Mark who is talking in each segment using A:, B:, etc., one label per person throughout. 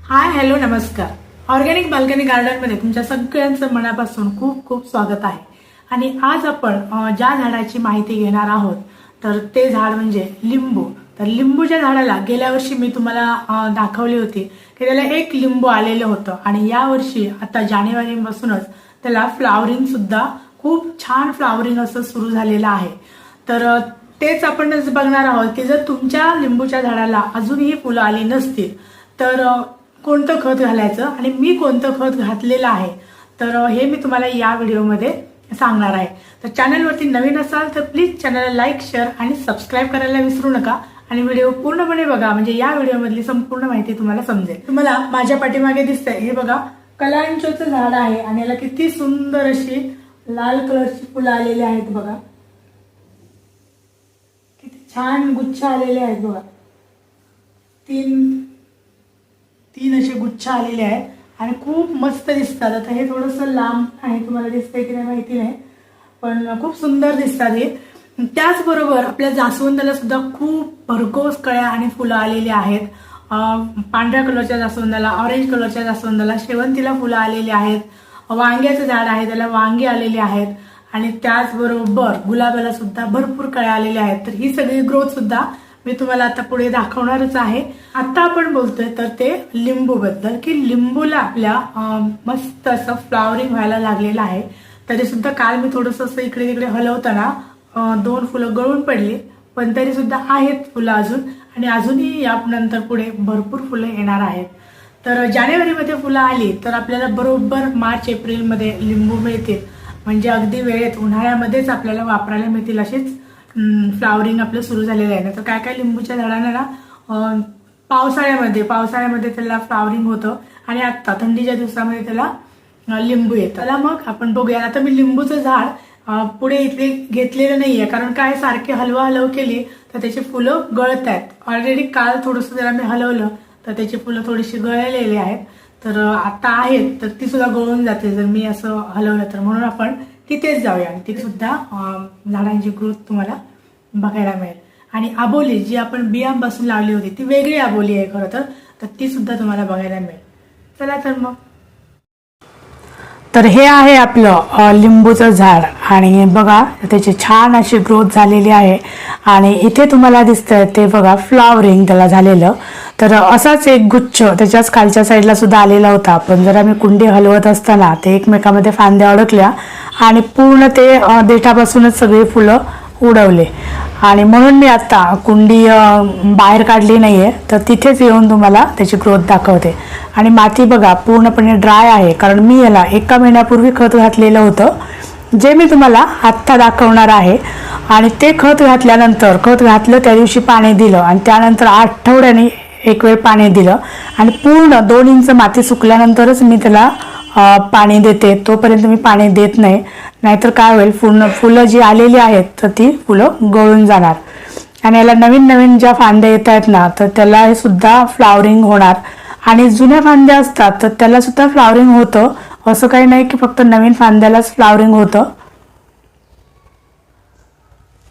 A: Hi hello नमस्कार. Organic balcony गार्डनमध्ये तुमच्या सगळ्यांचं मनापासून खूप खूप स्वागत आहे. आणि आज आपण ज्या झाडाची माहिती घेणार आहोत तर ते झाड म्हणजे लिंबू. तर लिंबूच्या झाडाला गेल्या वर्षी मी तुम्हाला दाखवली होती की त्याला एक लिंबू आलेलं होतं आणि यावर्षी आता जानेवारीपासूनच त्याला फ्लावरिंग सुद्धा खूप छान फ्लावरिंग असं सुरू झालेलं आहे. तर तेच आपण बघणार आहोत की जर तुमच्या लिंबूच्या झाडाला अजूनही फुलं आली नसतील तर कोणतं खत घालायचं आणि मी कोणतं खत घातलेलं आहे तर हे मी तुम्हाला या व्हिडिओमध्ये सांगणार आहे. तर चॅनलवरती नवीन असाल तर प्लीज चॅनलला लाईक शेअर आणि सबस्क्राईब करायला विसरू नका आणि व्हिडिओ पूर्णपणे बघा म्हणजे या व्हिडिओमधली संपूर्ण माहिती तुम्हाला समजेल. तुम्हाला माझ्या पाठीमागे दिसतंय हे बघा कलांचोचं झाड आहे आणि याला किती सुंदर अशी लाल कलरची फुलं आलेली आहेत बघा. किती छान गुच्छ आलेले आहेत बघा. तीन असे गुच्छ आलेले आहेत आणि खूप मस्त दिसतात. आता हे थोडंसं लांब आहे तुम्हाला दिसतंय की नाही माहिती नाही पण खूप सुंदर दिसतात हे. त्याचबरोबर आपल्या जास्वंदाला सुद्धा खूप भरघोस कळ्या आणि फुलं आलेली आहेत. पांढऱ्या कलरच्या जास्वंदाला, ऑरेंज कलरच्या जास्वंदाला, शेवंतीला फुलं आलेली आहेत. वांग्याचं झाड आहे त्याला वांगी आलेली आहेत आणि त्याचबरोबर गुलाबाला सुद्धा भरपूर कळ्या आलेल्या आहेत. तर ही सगळी ग्रोथ सुद्धा मी तुम्हाला आता पुढे दाखवणारच आहे. आता आपण बोलतोय तर ते लिंबू बद्दल की लिंबूला आपल्या मस्त असं फ्लावरिंग व्हायला लागलेलं आहे. तरी सुद्धा काल मी थोडंसं असं इकडे तिकडे हलवताना 2 फुलं गळून पडली पण तरी सुद्धा आहेत फुलं अजून आणि अजूनही यानंतर पुढे भरपूर फुलं येणार आहेत. तर जानेवारीमध्ये फुलं आली तर आपल्याला बरोबर मार्च एप्रिलमध्ये लिंबू मिळतील म्हणजे अगदी वेळेत उन्हाळ्यामध्येच आपल्याला वापरायला मिळतील अशीच फ्लावरिंग आपलं सुरू झालेलं आहे. तर काय काय लिंबूच्या झाडांना ना पावसाळ्यामध्ये त्याला फ्लावरिंग होतं आणि आता थंडीच्या दिवसामध्ये त्याला लिंबू येतं. त्याला मग आपण बघूया. आता मी लिंबूचं झाड पुढे इथे घेतलेलं नाहीये कारण काय सारखे हलव केली तर त्याची फुलं गळत आहेत. ऑलरेडी काल थोडंसं जरा मी हलवलं तर त्याची फुलं थोडीशी गळलेली आहेत. तर आता आहेत तर ती सुद्धा गळून जाते जर मी असं हलवलं तर. म्हणून आपण तिथेच जाऊया आणि तिथे सुद्धा झाडांची ग्रोथ तुम्हाला बघायला मिळेल. आणि आबोली जी आपण बियांपासून लावली होती ती वेगळी आबोली आहे खरं तर ती सुद्धा तुम्हाला बघायला मिळेल. चला तर मग. तर हे आहे आपलं लिंबूचं झाड आणि बघा त्याची छान अशी ग्रोथ झालेली आहे आणि इथे तुम्हाला दिसतंय ते बघा फ्लावरिंग त्याला झालेलं. तर असाच एक गुच्छ त्याच्याच खालच्या साईडला सुद्धा आलेला होता पण जरा मी कुंडी हलवत असताना ते एकमेकामध्ये फांद्या अडकल्या आणि पूर्ण ते देठापासूनच सगळी फुलं उडवले आणि म्हणून मी आता कुंडी बाहेर काढली नाहीये तर तिथेच येऊन तुम्हाला त्याची ग्रोथ दाखवते. आणि माती बघा पूर्णपणे ड्राय आहे कारण मी याला 1 महिन्यापूर्वी खत घातलेलं होतं जे मी तुम्हाला आत्ता दाखवणार आहे. आणि ते खत घातल्यानंतर खत घातलं त्या दिवशी पाणी दिलं आणि त्यानंतर आठवड्याने एक वेळ पाणी दिलं आणि पूर्ण 2 इंच माती सुकल्यानंतरच मी त्याला पाणी देते. तोपर्यंत मी पाणी देत नाही नाहीतर काय होईल फुलं जी आलेली आहेत तर ती फुलं गळून जाणार आणि याला नवीन ज्या फांद्या येत आहेत ना तर त्याला सुद्धा फ्लावरिंग होणार आणि जुन्या फांद्या असतात तर त्याला सुद्धा फ्लावरिंग होतं. असं काही नाही की फक्त नवीन फांद्यालाच फ्लावरिंग होतं.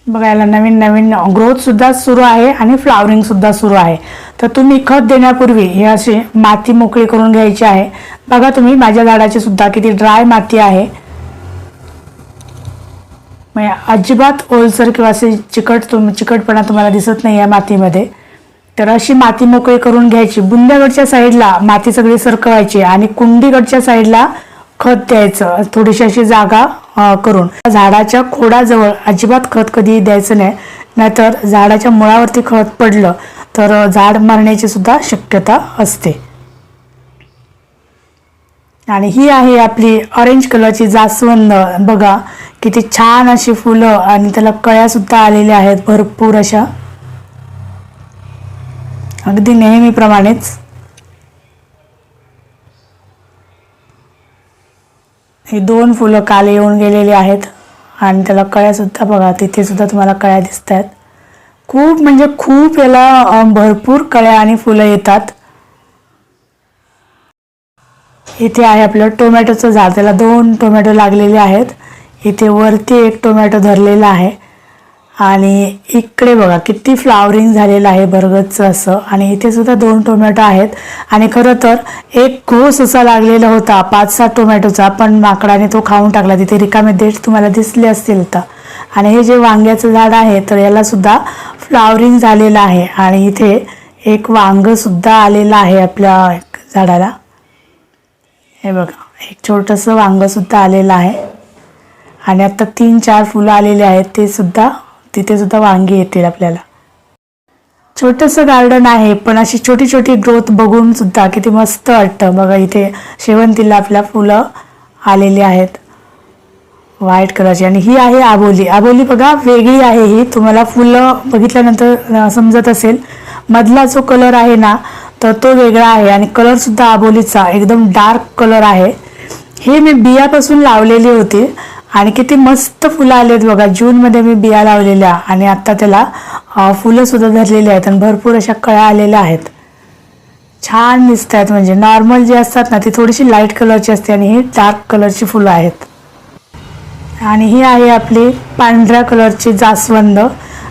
A: बघायला नवीन ग्रोथ सुद्धा सुरू आहे आणि फ्लावरिंग सुद्धा सुरू आहे. तर तुम्ही खत देण्यापूर्वी हे अशी माती मोकळी करून घ्यायची आहे. बघा तुम्ही माझ्या झाडाची सुद्धा किती ड्राय माती आहे अजिबात ओलसर किंवा असे चिकटपणा तुम्हाला दिसत नाही या मातीमध्ये. तर अशी माती मोकळी करून घ्यायची. बुंद्याकडच्या साईडला माती सगळी सरकवायची आणि कुंडीकडच्या साईडला खत द्यायचं थोडीशी अशी जागा करून. झाडाच्या खोडाजवळ अजिबात खत कधी द्यायचं नाही नाहीतर झाडाच्या मुळावरती खत पडलं तर झाड मरण्याची सुद्धा शक्यता असते. आणि ही आहे आपली ऑरेंज कलरची जास्वंद. बघा किती छान अशी फुलं आणि त्याला कळ्या सुद्धा आलेल्या आहेत भरपूर अशा अगदी नेहमीप्रमाणेच. हे 2 फुलं काल येऊन गेलेली आहेत आणि त्याला कळ्या सुद्धा बघा तिथे सुद्धा तुम्हाला कळ्या दिसत आहेत. खूप म्हणजे खूप याला भरपूर कळ्या आणि फुलं येतात. इथे आहे आपलं टोमॅटोचं झाड त्याला 2 टोमॅटो लागलेले आहेत. इथे वरती एक टोमॅटो धरलेला आहे आणि इकडे बघा किती फ्लावरिंग झालेलं आहे भरगतचं असं. आणि इथे सुद्धा 2 टोमॅटो आहेत. आणि खरं तर एक घोस असा लागलेला होता 5-6 टोमॅटोचा, पण माकडाने तो खाऊन टाकला. तिथे रिकामे देठ तुम्हाला दिसले असतील तर. आणि हे जे वांग्याचं झाड आहे तर याला सुद्धा फ्लावरिंग झालेलं आहे. आणि इथे एक वांग सुद्धा आलेलं आहे आपल्या झाडाला. हे बघा एक छोटंसं वांग सुद्धा आलेलं आहे. आणि आता 3-4 फुलं आलेले आहेत, ते सुद्धा तिथे सुद्धा वांगी येतील आपल्याला. छोटंसं गार्डन आहे, पण अशी छोटी छोटी ग्रोथ बघून सुद्धा किती मस्त वाटतं. बघा इथे शेवंतीला आपल्या फुलं आलेली आहेत व्हाईट कलरची. आणि ही आहे आबोली. आबोली बघा वेगळी आहे ही, तुम्हाला फुलं बघितल्यानंतर समजत असेल. मधला जो कलर आहे ना तर तो वेगळा आहे. आणि कलर सुद्धा आबोलीचा एकदम डार्क कलर आहे. हे मी बियापासून लावलेली होती आणि किती मस्त फुलं आलेत बघा. जूनमध्ये मी बिया लावलेल्या आणि आता त्याला फुलं सुद्धा धरलेली आहेत आणि भरपूर अशा कळ्या आलेल्या आहेत. छान दिसत आहेत. म्हणजे नॉर्मल जे असतात ना ती थोडीशी लाईट कलरची असते आणि ही डार्क कलरची फुलं आहेत. आणि ही आहे आपली पांढऱ्या कलरची जास्वंद.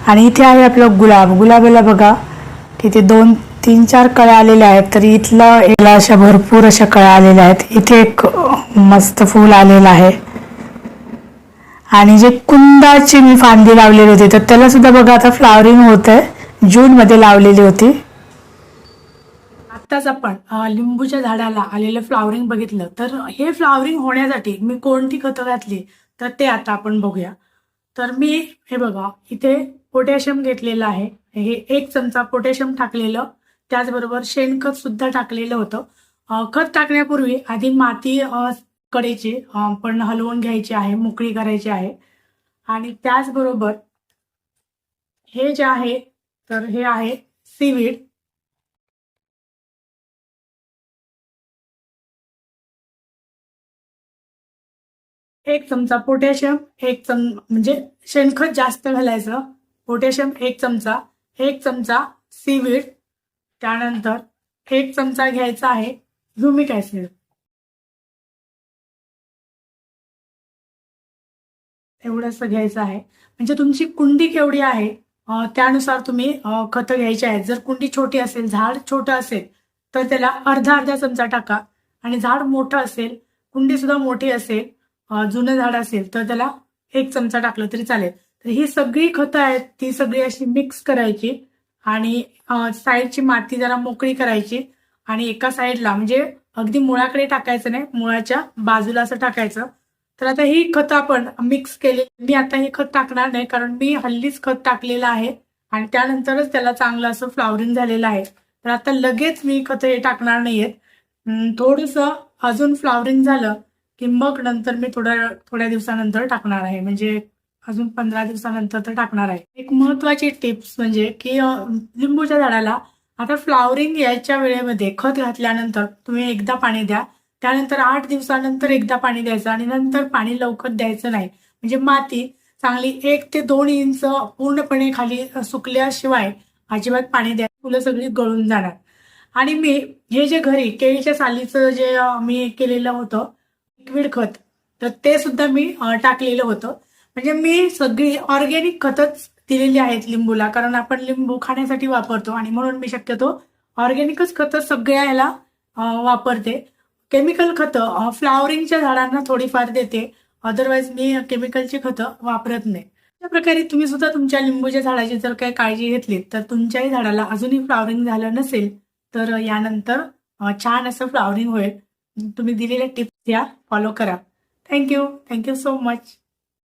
A: आणि इथे आहे आपलं गुलाब. गुलाबाला बघा तिथे 2-3-4 कळ्या आलेल्या आहेत. तरी याला अशा भरपूर अशा कळ्या आलेल्या आहेत. इथे एक मस्त फूल आलेलं आहे. आणि जे कुंदाची मी फांदी लावलेली होती तर त्याला सुद्धा बघा आता फ्लावरिंग होत आहे. जूनमध्ये लावलेली होती. आत्ताच आपण लिंबूच्या झाडाला आलेलं फ्लावरिंग बघितलं. तर हे फ्लावरिंग होण्यासाठी मी कोणती खतं घातली तर ते आता आपण बघूया. तर मी हे बघा इथे पोटॅशियम घेतलेलं आहे. हे 1 चमचा पोटॅशियम टाकलेलं, त्याचबरोबर शेणखत सुद्धा टाकलेलं होतं. खत टाकण्यापूर्वी आधी माती कडेची पण हलवून घ्यायची आहे, मोकळी करायची आहे. आणि त्याचबरोबर हे जे आहे तर हे आहे सीवीड. एक चमचा पोटॅशियम, म्हणजे शेणखत जास्त घालायचं. पोटॅशियम 1 चमचा, 1 चमचा सीवीड, त्यानंतर 1 चमचा घ्यायचा आहे ह्युमिक ऍसिड. एवढंसं घ्यायचं आहे. म्हणजे तुमची कुंडी केवढी आहे त्यानुसार तुम्ही खतं घ्यायची आहेत. जर कुंडी छोटी असेल, झाड छोटं असेल तर त्याला अर्धा चमचा टाका. आणि झाड मोठं असेल, कुंडी सुद्धा मोठी असेल, जुनं झाड असेल तर त्याला 1 चमचा टाकलं तरी चालेल. तर ही सगळी खतं आहेत ती सगळी अशी मिक्स करायची आणि साईडची माती जरा मोकळी करायची. आणि एका साईडला म्हणजे अगदी मुळाकडे टाकायचं नाही, मुळाच्या बाजूला असं टाकायचं. तर आता ही खतं आपण मिक्स केली. मी आता ही खत टाकणार नाही कारण मी हल्लीच खत टाकलेलं आहे आणि त्यानंतरच त्याला चांगलं असं फ्लावरिंग झालेलं आहे. तर आता लगेच मी खतं हे टाकणार नाहीयेत. थोडंसं अजून फ्लावरिंग झालं की मग नंतर मी थोड्या दिवसानंतर टाकणार आहे. म्हणजे अजून 15 दिवसानंतर तर टाकणार आहे. एक महत्वाची टिप्स म्हणजे की लिंबूच्या झाडाला आता फ्लावरिंग यायच्या वेळेमध्ये खत घातल्यानंतर तुम्ही एकदा पाणी द्या, त्यानंतर 8 दिवसानंतर एकदा पाणी द्यायचं आणि नंतर पाणी लवकर द्यायचं नाही. म्हणजे माती चांगली 1 ते 2 इंच पूर्णपणे खाली सुकल्याशिवाय अजिबात पाणी द्या, फुलं सगळी गळून जाणार. आणि मी हे जे घरी केळीच्या सालीचं जे मी केलेलं होतं लिक्विड खत तर ते सुद्धा मी टाकलेलं होतं. म्हणजे मी सगळी ऑर्गॅनिक खतच दिलेली आहेत लिंबूला, कारण आपण लिंबू खाण्यासाठी वापरतो आणि म्हणून मी शक्यतो ऑर्गॅनिकच खतं सगळ्या याला वापरते. केमिकल खतं फ्लावरिंगच्या झाडांना थोडीफार देते, अदरवाईज मी केमिकलची खतं वापरत नाही. अशा प्रकारे तुम्ही सुद्धा तुमच्या लिंबूच्या झाडाची जर काही काळजी घेतली तर तुमच्याही झाडाला अजूनही फ्लावरिंग झालं नसेल तर यानंतर छान असं फ्लावरिंग होईल. तुम्ही दिलेल्या टिप्स या फॉलो करा. Thank you so much.